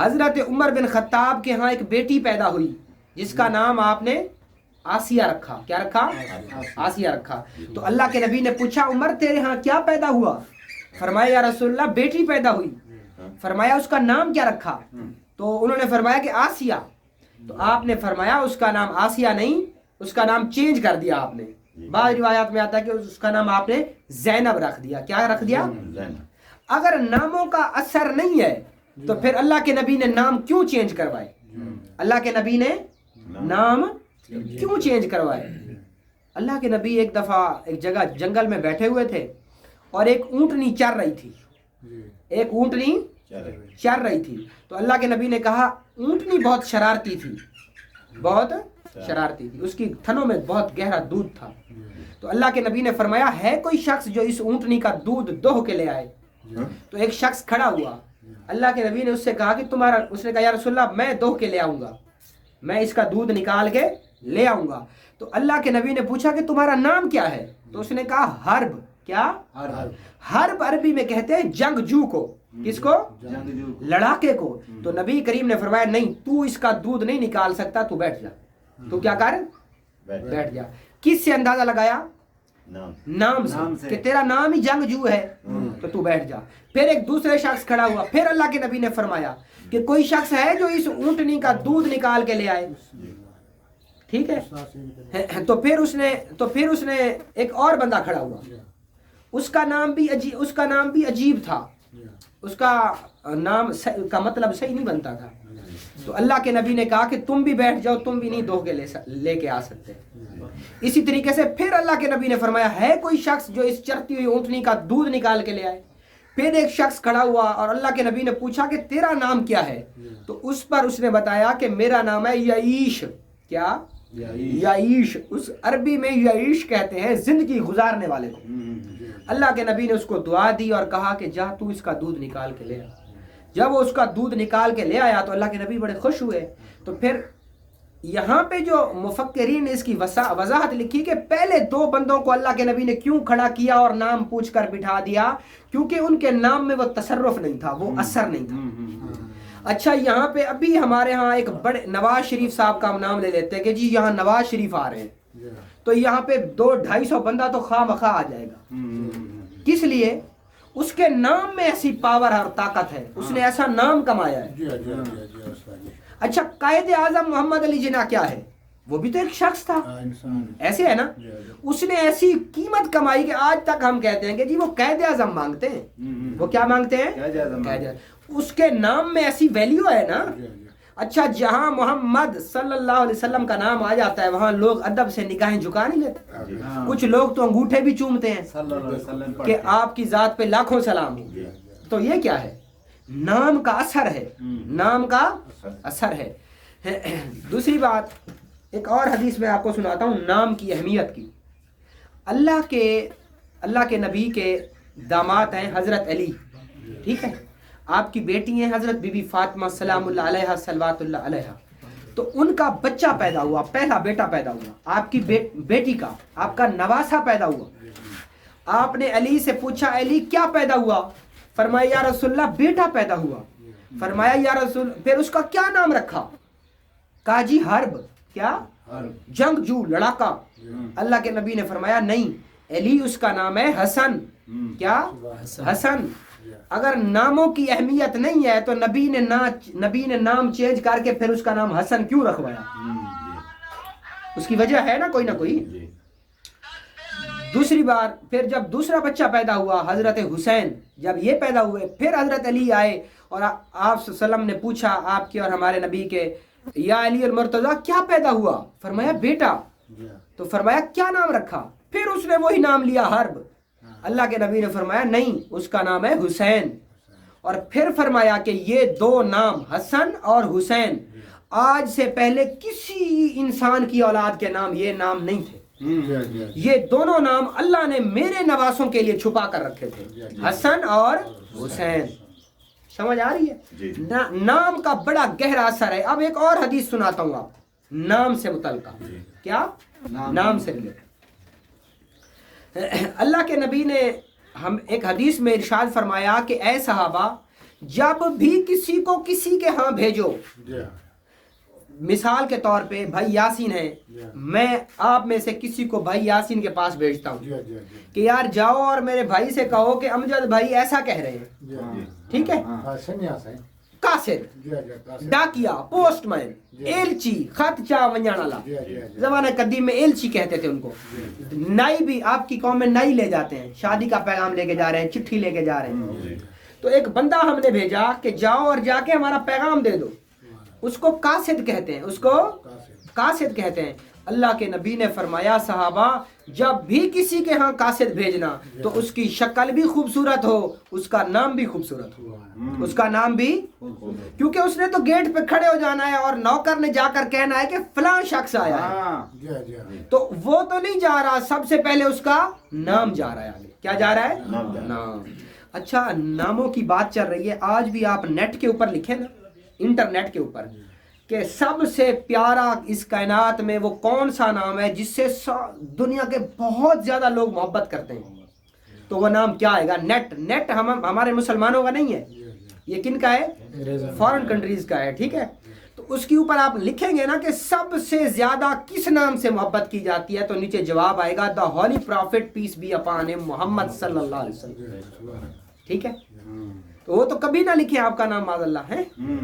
حضرت عمر بن خطاب کے ہاں ایک بیٹی پیدا ہوئی جس کا نام آپ نے آسیہ رکھا. کیا رکھا؟ آسیہ رکھا. تو اللہ کے نبی نے پوچھا عمر تیرے ہاں کیا پیدا ہوا؟ فرمایا یا رسول اللہ بیٹی پیدا ہوئی. فرمایا اس کا نام کیا رکھا؟ تو انہوں نے فرمایا کہ آسیہ. تو آپ نے فرمایا اس کا نام آسیہ نہیں، اس کا نام چینج کر دیا آپ نے. بعض روایات میں آتا ہے کہ اس کا نام آپ نے زینب رکھ دیا. کیا رکھ دیا؟ اگر ناموں کا اثر نہیں ہے تو پھر اللہ کے نبی نے نام کیوں چینج کروائے؟ اللہ کے نبی نے نام کیوں چینج کروائے؟ اللہ کے نبی ایک دفعہ ایک جگہ جنگل میں بیٹھے ہوئے تھے اور ایک اونٹنی چر رہی تھی. ایک اونٹنی چر رہی تھی. تو اللہ کے نبی نے کہا اونٹنی بہت شرارتی تھی، بہت شرارتی تھی، اس کی تھنوں میں بہت گہرا دودھ تھا. تو اللہ کے نبی نے فرمایا ہے کوئی شخص جو اس اونٹنی کا دودھ دوہ کے لے آئے؟ تو ایک شخص کھڑا ہوا. اللہ کے نبی نے اس سے کہا کہ تمہارا، اس نے کہا یا رسول اللہ میں دوہ کے لے آؤں گا، میں اس کا دودھ نکال کے لے آؤں گا. تو اللہ کے نبی نے پوچھا کہ تمہارا نام کیا ہے؟ تو اس نے کہا حرب. کیا؟ حرب عربی میں کہتے ہیں جنگجو کو. کس کو؟ لڑاکے کو. تو نبی کریم نے فرمایا نہیں، تو اس کا دودھ نہیں نکال سکتا، تو بیٹھ جا. تو کیا کر؟ بیٹھ جا. کس سے اندازہ لگایا؟ نام سے کہ تیرا نام ہی جنگجو ہے، تو بیٹھ جا. پھر ایک دوسرے شخص کھڑا ہوا. پھر اللہ کے نبی نے فرمایا کہ کوئی شخص ہے جو اس اونٹنی کا دودھ نکال کے لے آئے. ٹھیک ہے. تو پھر اس نے ایک اور بندہ کھڑا ہوا. اس کا نام بھی عجیب تھا. اس کا نام کا مطلب صحیح نہیں بنتا تھا. تو اللہ کے نبی نے کہا کہ تم بھی بیٹھ جاؤ، تم بھی نہیں دوہ کے لے کے آ سکتے. اسی طریقے سے پھر اللہ کے نبی نے فرمایا ہے کوئی شخص جو اس چرتی ہوئی اونٹنی کا دودھ نکال کے لے آئے. پھر ایک شخص کھڑا ہوا اور اللہ کے نبی نے پوچھا کہ تیرا نام کیا ہے؟ تو اس پر اس نے بتایا کہ میرا نام ہے یعیش. کیا؟ یعیش. اس عربی میں یعیش کہتے ہیں زندگی گزارنے والے کو. اللہ کے نبی نے اس کو دعا دی اور کہا کہ جا تو اس کا دودھ نکال کے لے آ. جب وہ اس کا دودھ نکال کے لے آیا تو اللہ کے نبی بڑے خوش ہوئے. تو پھر یہاں پہ جو مفکرین نے اس کی وضاحت لکھی کہ پہلے دو بندوں کو اللہ کے نبی نے کیوں کھڑا کیا اور نام پوچھ کر بٹھا دیا؟ کیونکہ ان کے نام میں وہ تصرف نہیں تھا، وہ اثر نہیں تھا. اچھا یہاں پہ ابھی ہمارے ہاں ایک بڑے نواز شریف صاحب کا ہم نام لے لیتے ہیں کہ جی یہاں نواز شریف آ رہے ہیں، تو یہاں پہ 200-250 بندہ تو خواہ مخواہ آ جائے گا. کس لیے؟ اس کے نام میں ایسی پاور اور طاقت ہے، اس نے ایسا نام کمایا ہے. اچھا قائد اعظم محمد علی جناح کیا ہے؟ وہ بھی تو ایک شخص تھا، ایسے ہے نا. اس نے ایسی قیمت کمائی کہ آج تک ہم کہتے ہیں کہ جی وہ قائد اعظم مانگتے ہیں. وہ کیا مانگتے ہیں؟ قائد اعظم. اس کے نام میں ایسی ویلیو ہے نا. اچھا جہاں محمد صلی اللہ علیہ وسلم کا نام آ جاتا ہے وہاں لوگ ادب سے نگاہیں جھکا نہیں لیتے. کچھ لوگ تو انگوٹھے بھی چومتے ہیں کہ آپ کی ذات پہ لاکھوں سلام ہو. تو یہ کیا ہے؟ نام کا اثر ہے، نام کا اثر ہے. دوسری بات ایک اور حدیث میں آپ کو سناتا ہوں نام کی اہمیت کی. اللہ کے نبی کے داماد ہیں حضرت علی، ٹھیک ہے. آپ کی بیٹی ہیں حضرت بی بی فاطمہ سلام اللہ علیہ صلوات اللہ علیہ. تو ان کا بچہ پیدا ہوا، پہلا بیٹا پیدا ہوا. آپ کی بیٹی کا، آپ کا نواسا پیدا ہوا. آپ نے علی سے پوچھا علی کیا پیدا ہوا؟ فرمایا یا رسول اللہ بیٹا پیدا ہوا. فرمایا یا رسول، پھر اس کا کیا نام رکھا؟ کہا جی حرب. کیا؟ جنگجو، لڑاکا. اللہ کے نبی نے فرمایا نہیں علی اس کا نام ہے حسن. کیا؟ حسن. اگر ناموں کی اہمیت نہیں ہے تو نبی نے نام چینج کر کے پھر اس کا نام حسن کیوں رکھوایا؟ اس کی وجہ ہے نا کوئی نہ کوئی. دوسری بار پھر جب دوسرا بچہ پیدا ہوا حضرت حسین، جب یہ پیدا ہوئے پھر حضرت علی آئے اور آپ صلی اللہ علیہ وسلم نے پوچھا آپ کے اور ہمارے نبی کے یا علی المرتضیٰ کیا پیدا ہوا؟ فرمایا بیٹا. تو فرمایا کیا نام رکھا؟ پھر اس نے وہی نام لیا حرب. اللہ کے نبی نے فرمایا نہیں اس کا نام ہے حسین. اور پھر فرمایا کہ یہ دو نام حسن اور حسین آج سے پہلے کسی انسان کی اولاد کے نام یہ نام نہیں تھے. یہ دونوں نام اللہ نے میرے نواسوں کے لیے چھپا کر رکھے تھے، حسن اور حسین. سمجھ آ رہی ہے؟ نام کا بڑا گہرا اثر ہے. اب ایک اور حدیث سناتا ہوں آپ نام سے متعلقہ. کیا؟ نام سے ریلیٹڈ. اللہ کے نبی نے ہم ایک حدیث میں ارشاد فرمایا کہ اے صحابہ جب بھی کسی کو کسی کے ہاں بھیجو، مثال کے طور پہ بھائی یاسین ہے، میں آپ میں سے کسی کو بھائی یاسین کے پاس بھیجتا ہوں کہ یار جاؤ اور میرے بھائی سے کہو کہ امجد بھائی ایسا کہہ رہے ہیں، ٹھیک ہے، قاصد، ڈاکیا، پوسٹ مین، ایلچی، خط چا ونجانا، زمانہ قدیم میں ایلچی کہتے تھے ان کو، نائی بھی آپ کی قوم میں نائی لے جاتے ہیں، شادی کا پیغام لے کے جا رہے ہیں، چٹھی لے کے جا رہے ہیں، تو ایک بندہ ہم نے بھیجا کہ جاؤ اور جا کے ہمارا پیغام دے دو، اس کو قاصد کہتے ہیں، اس کو قاصد کہتے ہیں۔ اللہ کے نبی نے فرمایا صحابہ جب بھی کسی کے ہاں قاصد بھیجنا تو اس کی شکل بھی خوبصورت ہو، اس کا نام بھی خوبصورت ہو، اس کا نام بھی، کیونکہ اس نے تو گیٹ پہ کھڑے ہو جانا ہے اور نوکر نے جا کر کہنا ہے کہ فلاں شخص آیا ہے، تو وہ تو نہیں جا رہا، سب سے پہلے اس کا نام جا رہا ہے آگے، کیا جا رہا ہے؟ نام۔ اچھا ناموں کی بات چل رہی ہے، آج بھی آپ نیٹ کے اوپر لکھیں نا، انٹرنیٹ کے اوپر، کہ سب سے پیارا اس کائنات میں وہ کون سا نام ہے جس سے دنیا کے بہت زیادہ لوگ محبت کرتے ہیں، تو وہ نام کیا آئے گا؟ نیٹ۔ نیٹ ہمارے مسلمانوں کا نہیں ہے، یہ کن کا ہے؟ فارن کنٹریز کا ہے، ٹھیک ہے، تو اس کے اوپر آپ لکھیں گے نا کہ سب سے زیادہ کس نام سے محبت کی جاتی ہے، تو نیچے جواب آئے گا the holy prophet peace be upon him, Muhammad صلی اللہ علیہ وسلم، ٹھیک ہے، تو وہ تو کبھی نہ لکھیں آپ کا نام معاذ اللہ ہے،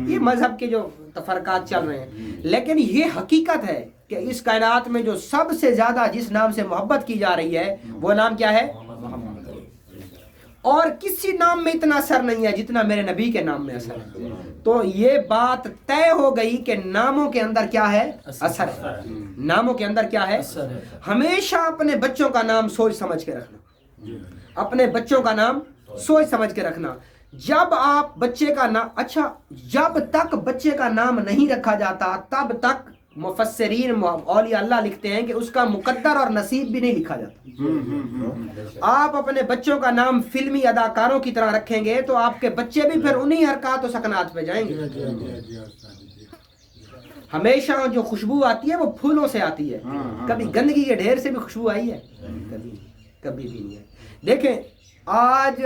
یہ مذہب کے جو تفرقات چل رہے ہیں، لیکن یہ حقیقت ہے کہ اس کائنات میں جو سب سے زیادہ جس نام سے محبت کی جا رہی ہے وہ نام کیا ہے؟ محمد۔ اور کسی نام میں اتنا اثر نہیں ہے جتنا میرے نبی کے نام میں اثر ہے، تو یہ بات طے ہو گئی کہ ناموں کے اندر کیا ہے؟ اثر ہے، ناموں کے اندر کیا ہے؟ ہمیشہ اپنے بچوں کا نام سوچ سمجھ کے رکھنا، اپنے بچوں کا نام سوچ سمجھ کے رکھنا۔ جب آپ بچے کا نام، اچھا جب تک بچے کا نام نہیں رکھا جاتا تب تک مفسرین اولیاء اللہ لکھتے ہیں کہ اس کا مقدر اور نصیب بھی نہیں لکھا جاتا۔ آپ اپنے بچوں کا نام فلمی اداکاروں کی طرح رکھیں گے تو آپ کے بچے بھی پھر انہی حرکات و سکنات پہ جائیں گے۔ ہمیشہ جو خوشبو آتی ہے وہ پھولوں سے آتی ہے، کبھی گندگی کے ڈھیر سے بھی خوشبو آئی ہے؟ کبھی بھی نہیں ہے۔ دیکھیں آج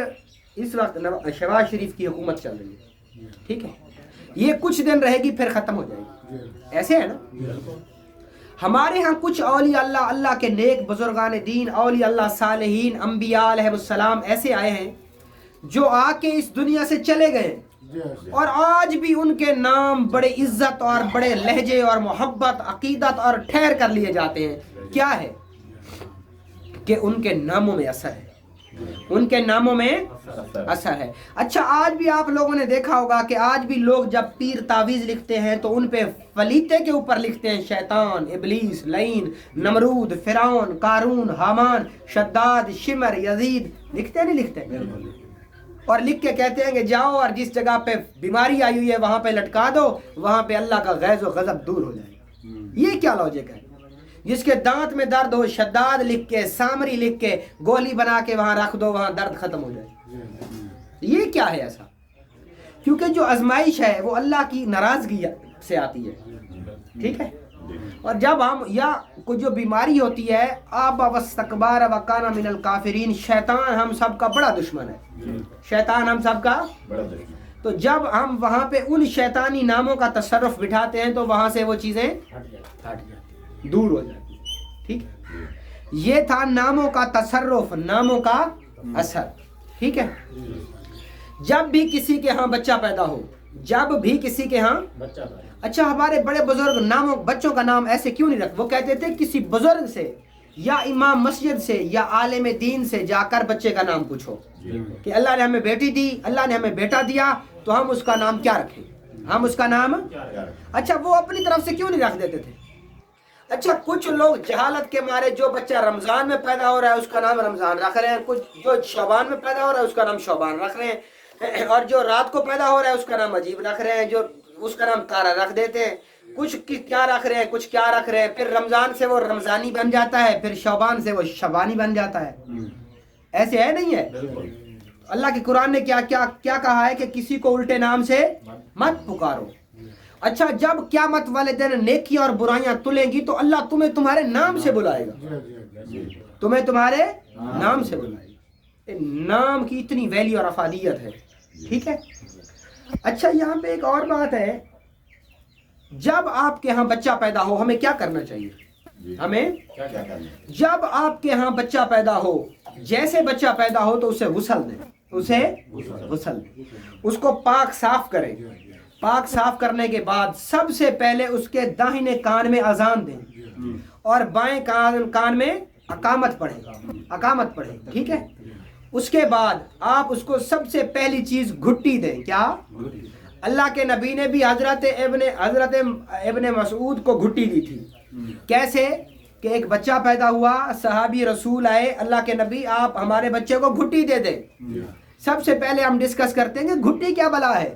اس وقت شہباز شریف کی حکومت چل رہی ہے، ٹھیک ہے، یہ کچھ دن رہے گی پھر ختم ہو جائے گی، ایسے ہے نا۔ ہمارے ہاں کچھ اولیاء اللہ، اللہ کے نیک بزرگان دین، اولیاء اللہ صالحین، انبیاء علیہ السلام ایسے آئے ہیں جو آ کے اس دنیا سے چلے گئے، اور آج بھی ان کے نام بڑے عزت اور بڑے لہجے اور محبت، عقیدت اور ٹھہر کر لیے جاتے ہیں۔ کیا ہے کہ ان کے ناموں میں اثر ہے، ان کے ناموں میں اثر ہے۔ اچھا آج بھی آپ لوگوں نے دیکھا ہوگا کہ آج بھی لوگ جب پیر تعویذ لکھتے ہیں تو ان پہ فلیتے کے اوپر لکھتے ہیں شیطان، ابلیس، لعین، نمرود، فرعون، قارون، حامان، شداد، شمر، یزید، لکھتے نہیں لکھتے؟ اور لکھ کے کہتے ہیں کہ جاؤ اور جس جگہ پہ بیماری آئی ہوئی ہے وہاں پہ لٹکا دو، وہاں پہ اللہ کا غیظ و غضب دور ہو جائے گا۔ یہ کیا لاجک ہے؟ جس کے دانت میں درد ہو شداد لکھ کے، سامری لکھ کے، گولی بنا کے وہاں رکھ دو، وہاں درد ختم ہو جائے۔ یہ کیا ہے ایسا؟ کیونکہ جو آزمائش ہے وہ اللہ کی ناراضگی سے آتی ہے، ٹھیک ہے، اور جب ہم یا کوئی جو بیماری ہوتی ہے آبا واستکبار وکانا من الکافرین، شیطان ہم سب کا بڑا دشمن ہے، شیطان ہم سب کا بڑا دشمن، تو جب ہم وہاں پہ ان شیطانی ناموں کا تصرف بٹھاتے ہیں تو وہاں سے وہ چیزیں ہٹ جاتی، دور ہو جاتی، ٹھیک ہے۔ یہ تھا ناموں کا تصرف، ناموں کا اثر، ٹھیک ہے۔ جب بھی کسی کے ہاں بچہ پیدا ہو، جب بھی کسی کے ہاں بچہ پیدا، اچھا ہمارے بڑے بزرگ ناموں بچوں کا نام ایسے کیوں نہیں رکھتے؟ وہ کہتے تھے کسی بزرگ سے یا امام مسجد سے یا عالم دین سے جا کر بچے کا نام پوچھو کہ اللہ نے ہمیں بیٹی دی، اللہ نے ہمیں بیٹا دیا، تو ہم اس کا نام کیا رکھیں، ہم اس کا نام، اچھا وہ اپنی طرف سے کیوں نہیں رکھ دیتے تھے؟ اچھا کچھ لوگ جہالت کے مارے جو بچہ رمضان میں پیدا ہو رہا ہے اس کا نام رمضان رکھ رہے ہیں، کچھ جو شعبان میں پیدا ہو رہا ہے اس کا نام شعبان رکھ رہے ہیں، اور جو رات کو پیدا ہو رہا ہے اس کا نام عجیب رکھ رہے ہیں، جو اس کا نام تارا رکھ دیتے ہیں، کچھ کیا رکھ رہے ہیں، کچھ کیا رکھ رہے ہیں، پھر رمضان سے وہ رمضانی بن جاتا ہے، پھر شعبان سے وہ شعبانی بن جاتا ہے، ایسے ہے نہیں ہے؟ اللہ کے قرآن نے کیا کیا کیا کہا ہے کہ کسی کو الٹے نام سے مت پکارو۔ اچھا جب قیامت والے دن نیکی اور برائیاں تلیں گی تو اللہ تمہیں تمہارے نام سے بلائے گا، تمہیں تمہارے نام سے بلائے گا۔ نام کی اتنی ویلیو اور افادیت ہے، ٹھیک ہے۔ اچھا یہاں پہ ایک اور بات ہے، جب آپ کے ہاں بچہ پیدا ہو ہمیں کیا کرنا چاہیے؟ ہمیں جب آپ کے ہاں بچہ پیدا ہو، جیسے بچہ پیدا ہو تو اسے غسل دیں، اسے غسل دیں، اس کو پاک صاف کریں، پاک صاف کرنے کے بعد سب سے پہلے اس کے داہنے کان میں اذان دیں اور بائیں کان میں اقامت پڑھیں، ٹھیک ہے؟ اس کے بعد آپ اس کو سب سے پہلی چیز گھٹی دیں۔ کیا؟ اللہ کے نبی نے بھی حضرت ابن مسعود کو گھٹی دی تھی۔ کیسے؟ کہ ایک بچہ پیدا ہوا، صحابی رسول آئے، اللہ کے نبی آپ ہمارے بچے کو گھٹی دے دیں۔ سب سے پہلے ہم ڈسکس کرتے ہیں کہ گھٹی کیا بلا ہے۔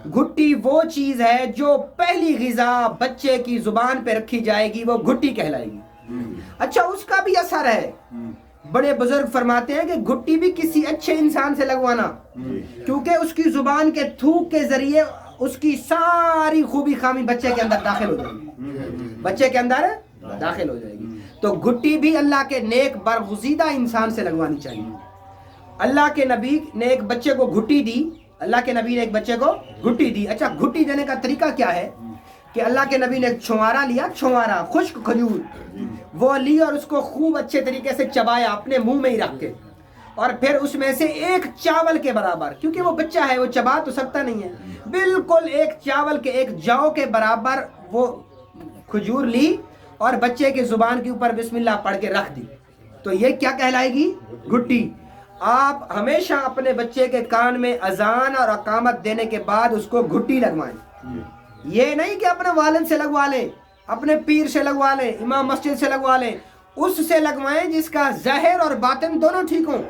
گھٹی وہ چیز ہے جو پہلی غذا بچے کی زبان پہ رکھی جائے گی، وہ گھٹی کہلائے گی۔ اچھا اس کا بھی اثر ہے، بڑے بزرگ فرماتے ہیں کہ گھٹی بھی کسی اچھے انسان سے لگوانا، کیونکہ اس کی زبان کے تھوک کے ذریعے اس کی ساری خوبی خامی بچے کے اندر داخل ہو جائے گی، بچے کے اندر داخل ہو جائے گی۔ تو گھٹی بھی اللہ کے نیک برگزیدہ انسان سے لگوانی چاہیے۔ اللہ کے نبی نے ایک بچے کو گھٹی دی، اللہ کے نبی نے ایک بچے کو گھٹی دی۔ اچھا گھٹی دینے کا طریقہ کیا ہے؟ کہ اللہ کے نبی نے ایک چھوارا لیا، چھوارا خشک کھجور وہ لی اور اس کو خوب اچھے طریقے سے چبایا اپنے منہ میں ہی رکھ کے، اور پھر اس میں سے ایک چاول کے برابر، کیونکہ وہ بچہ ہے وہ چبا تو سکتا نہیں ہے، بالکل ایک چاول کے، ایک جاؤ کے برابر وہ کھجور لی اور بچے کے زبان کے اوپر بسم اللہ پڑھ کے رکھ دی۔ تو یہ کیا کہلائے گی؟ گھٹی۔ آپ ہمیشہ اپنے بچے کے کان میں اذان اور اقامت دینے کے بعد اس کو گھٹی لگوائیں۔ یہ نہیں کہ اپنے والد سے لگوا لیں، اپنے پیر سے لگوا لیں، امام مسجد سے لگوا لیں، اس سے لگوائیں جس کا ظاہر اور باطن دونوں ٹھیک ہوں۔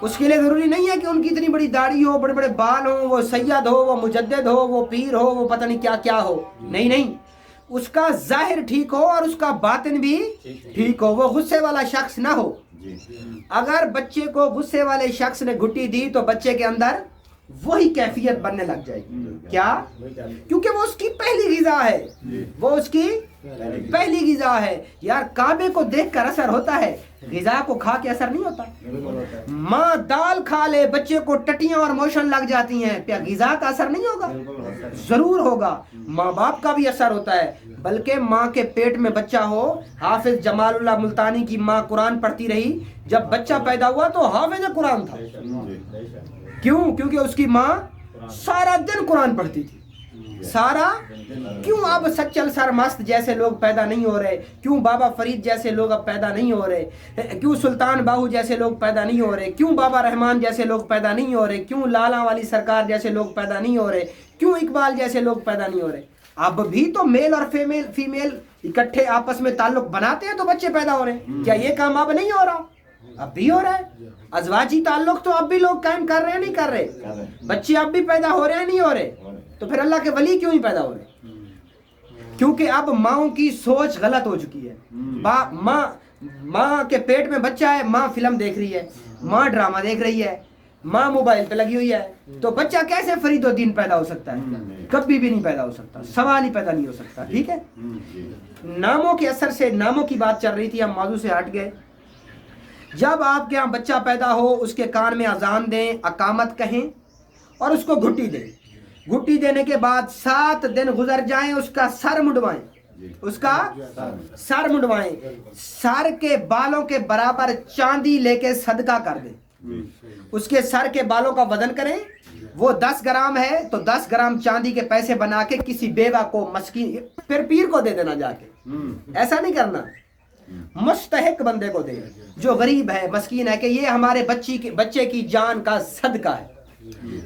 اس کے لیے ضروری نہیں ہے کہ ان کی اتنی بڑی داڑھی ہو، بڑے بڑے بال ہوں، وہ سید ہو، وہ مجدد ہو، وہ پیر ہو، وہ پتہ نہیں کیا کیا ہو، نہیں، اس کا ظاہر ٹھیک ہو اور اس کا باطن بھی ٹھیک ہو، وہ غصے والا شخص نہ ہو۔ اگر بچے کو غصے والے شخص نے گھٹی دی تو بچے کے اندر وہی کیفیت بننے لگ جائے گی۔ کیا؟ کیونکہ وہ اس کی پہلی غذا ہے، وہ اس کی پہلی غذا ہے۔ یار کعبے کو دیکھ کر اثر ہوتا ہے، غذا کو کھا کے اثر نہیں ہوتا۔ ماں دال کھا لے بچے کو ٹٹیاں اور موشن لگ جاتی ہیں، کیا غذا کا اثر نہیں ہوگا؟ ضرور ہوگا۔ ماں باپ کا بھی اثر ہوتا ہے، بلکہ ماں کے پیٹ میں بچہ ہو، حافظ جمال اللہ ملتانی کی ماں قرآن پڑھتی رہی، جب بچہ پیدا ہوا تو حافظ قرآن تھا۔ کیوں؟ کیونکہ اس کی ماں سارا دن قرآن پڑھتی تھی، سارا۔ کیوں اب سچل سر مست جیسے لوگ پیدا نہیں ہو رہے؟ کیوں بابا فرید جیسے لوگ اب پیدا نہیں ہو رہے؟ کیوں سلطان باہو جیسے لوگ پیدا نہیں ہو رہے؟ کیوں بابا رحمان جیسے لوگ پیدا نہیں ہو رہے؟ کیوں لالا والی سرکار جیسے لوگ پیدا نہیں ہو رہے؟ کیوں اقبال جیسے لوگ پیدا نہیں ہو رہے؟ اب بھی تو میل اور فیمیل اکٹھے آپس میں تعلق بناتے ہیں تو بچے پیدا ہو رہے ہیں۔ کیا یہ کام اب نہیں ہو رہا؟ اب بھی ہو رہا ہے۔ ازواجی تعلق تو اب بھی لوگ قائم کر رہے ہیں، نہیں کر رہے؟ بچے اب بھی پیدا ہو رہے ہیں، نہیں ہو رہے؟ تو پھر اللہ کے ولی کیوں نہیں پیدا ہو رہے؟ کیونکہ اب ماؤں کی سوچ غلط ہو چکی ہے۔ ماں کے پیٹ میں بچہ ہے، ماں فلم دیکھ رہی ہے، ماں ڈرامہ دیکھ رہی ہے، ماں موبائل پہ لگی ہوئی ہے، تو بچہ کیسے فرید الدین پیدا ہو سکتا ہے؟ کبھی بھی نہیں پیدا ہو سکتا، سوال ہی پیدا نہیں ہو سکتا۔ ٹھیک ہے، ناموں کے اثر سے ناموں کی بات چل رہی تھی، ہم موضوع سے ہٹ گئے۔ جب آپ کے یہاں بچہ پیدا ہو اس کے کان میں اذان دیں، اقامت کہیں اور اس کو گھٹی دیں۔ گھٹی دینے کے بعد 7 دن گزر جائیں، اس کا سر مڈوائیں، اس کا سر مڈوائیں، سر کے بالوں کے برابر چاندی لے کے صدقہ کر دیں۔ اس کے سر کے بالوں کا وزن کریں، وہ 10 گرام ہے تو 10 گرام چاندی کے پیسے بنا کے کسی بیوہ کو، مسکین، پھر پیر کو دے دینا جا کے۔ ایسا نہیں کرنا، مستحق بندے کو دے جو غریب ہے، مسکین ہے، کہ یہ ہمارے بچے کی جان کا صدقہ ہے،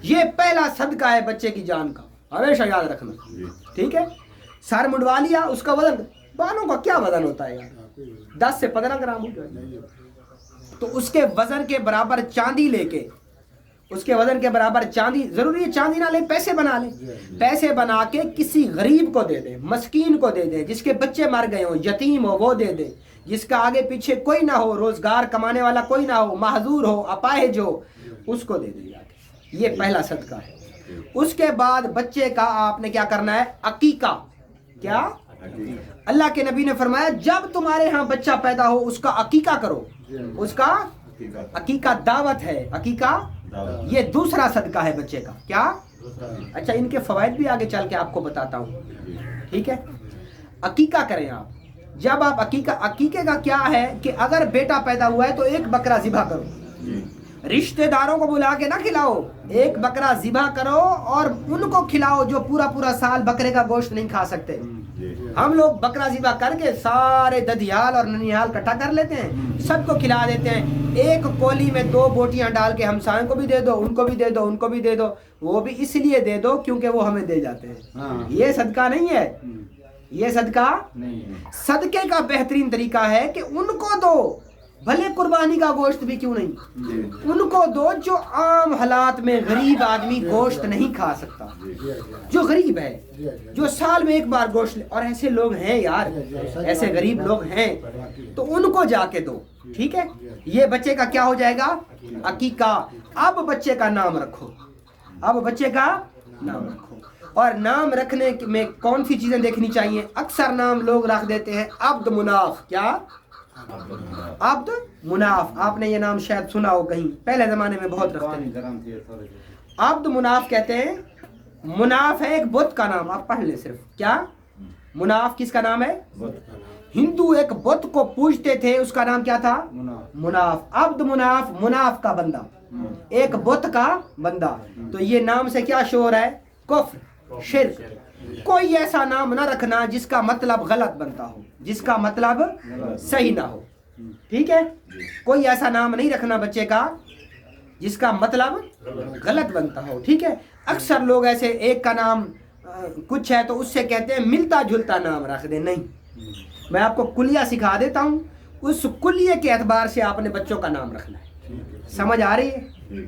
یہ پہلا صدقہ ہے بچے کی جان کا، ہمیشہ یاد رکھنا۔ ٹھیک ہے، سر مڈوا لیا، اس کا وزن، بالوں کا کیا وزن ہوتا ہے یار؟ 10 سے 15 گرام ہو جائے، تو اس کے وزن کے برابر چاندی لے کے، اس کے وزن کے برابر چاندی، ضروری ہے چاندی نہ لیں، پیسے بنا لیں، پیسے بنا کے کسی غریب کو دے دیں، مسکین کو دے دیں، جس کے بچے مر گئے ہوں، یتیم ہو وہ دے دیں، جس کا آگے پیچھے کوئی نہ ہو، روزگار کمانے والا کوئی نہ ہو، معذور ہو، اپاہج ہو، اس کو دے دیں جا کے۔ یہ پہلا صدقہ ہے۔ اس کے بعد بچے کا آپ نے کیا کرنا ہے؟ عقیقہ۔ کیا؟ اللہ کے نبی نے فرمایا جب تمہارے ہاں بچہ پیدا ہو اس کا عقیقہ کرو، اس کا عقیقہ دعوت ہے، عقیقہ یہ دوسرا صدقہ ہے بچے کا۔ کیا؟ اچھا ان کے فوائد بھی آگے چل کے آپ کو بتاتا ہوں. ٹھیک ہے. عقیقہ کریں آپ. جب آپ عقیقے کا کیا ہے کہ اگر بیٹا پیدا ہوا ہے تو ایک بکرا ذبح کرو, رشتہ داروں کو بلا کے نہ کھلاؤ, ایک بکرا ذبح کرو اور ان کو کھلاؤ جو پورا سال بکرے کا گوشت نہیں کھا سکتے. ہم لوگ بکرا ذبح کر کے سارے ددیال اور ننیال اکٹھا کر لیتے ہیں, سب کو کھلا دیتے ہیں. ایک کولی میں 2 بوٹیاں ڈال کے ہمسایوں کو بھی دے دو, ان کو بھی دے دو, ان کو بھی دے دو. وہ بھی اس لیے دے دو کیونکہ وہ ہمیں دے جاتے ہیں. یہ صدقہ نہیں ہے, یہ صدقہ صدقے کا بہترین طریقہ ہے کہ ان کو دو, بھلے قربانی کا گوشت بھی کیوں نہیں, ان کو دو جو عام حالات میں غریب آدمی گوشت نہیں کھا سکتا, جو غریب ہے, جو سال میں ایک بار گوشت لے. اور ایسے لوگ ہیں یار, ایسے غریب لوگ ہیں, تو ان کو جا کے دو. ٹھیک ہے. یہ بچے کا کیا ہو جائے گا؟ عقیقہ. اب بچے کا نام رکھو, اب بچے کا نام رکھو. اور نام رکھنے میں کون سی چیزیں دیکھنی چاہیے؟ اکثر نام لوگ رکھ دیتے ہیں عبد مناف. کیا؟ عبد مناف. آپ نے یہ نام شاید سنا ہو کہیں, پہلے زمانے میں بہت رکھتے ہیں. عبد مناف کہتے ہیں, مناف ہے ایک بت کا نام. آپ پڑھ لیں صرف. کیا مناف کس کا نام ہے؟ ہندو ایک بت کو پوجتے تھے, اس کا نام کیا تھا؟ مناف. عبد مناف, مناف کا بندہ, ایک بت کا بندہ. تو یہ نام سے کیا شور ہے؟ کفر, شرک. کوئی ایسا نام نہ رکھنا جس کا مطلب غلط بنتا ہو, جس کا مطلب صحیح نہ ہو. ٹھیک ہے. کوئی ایسا نام نہیں رکھنا بچے کا جس کا مطلب غلط بنتا ہو. ٹھیک ہے. اکثر لوگ ایسے ایک کا نام کچھ ہے تو اس سے کہتے ہیں ملتا جلتا نام رکھ دیں. نہیں, میں آپ کو کلیہ سکھا دیتا ہوں, اس کلیے کے اعتبار سے آپ نے بچوں کا نام رکھنا ہے. سمجھ آ رہی ہے؟